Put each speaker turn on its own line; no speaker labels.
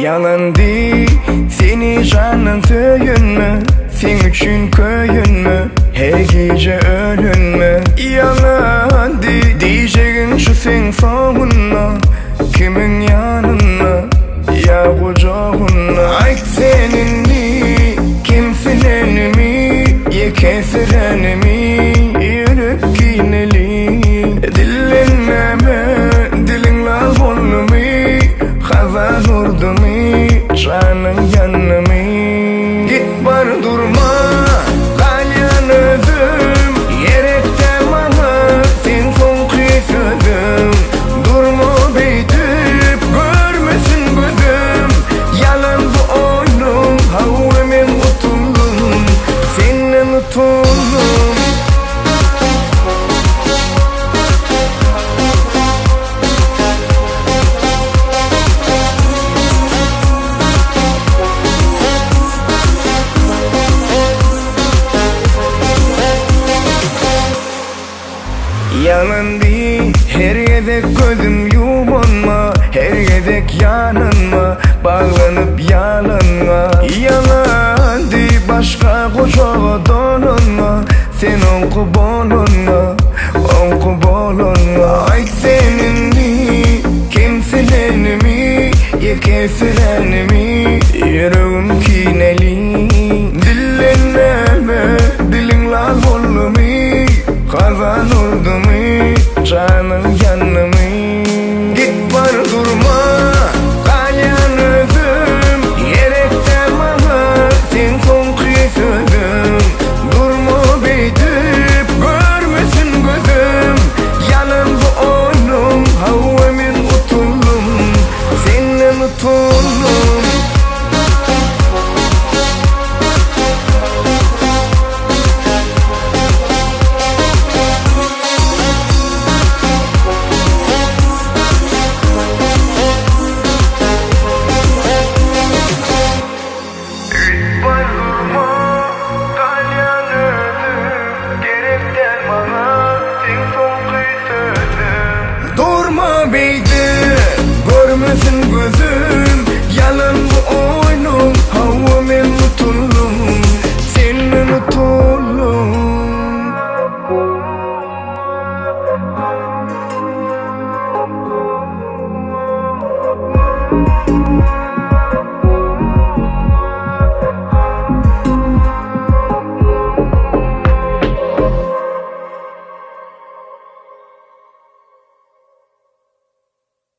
Yalandı seni canın söyünme, sen üçün köyünme, her gece ölünme. Yalandı diyeceğin şu sen savunma, kimin yanına ya kucağına. Ay senin mi, kimsenin mi, ye kesiren mi, yürüp gineli. Dillenmeme, dilin lal oldu mi, hazan oldu mi, canın yanı mi. Git var durma, kalyan özüm, yerekten bana sen son kıyısızım. Durma beytip, görmesin gözüm, yalan bu oyunum, havvemin utundum, senin utundum. Yalandı her gezek gözüm yumunma, her gezek yanınma, bağlanıp yalanma. Yalandı başka koşağa donunma, sen onku bolunma, onku bolunma. Ay senin mi, kimsenin mi, ye kesiren mi,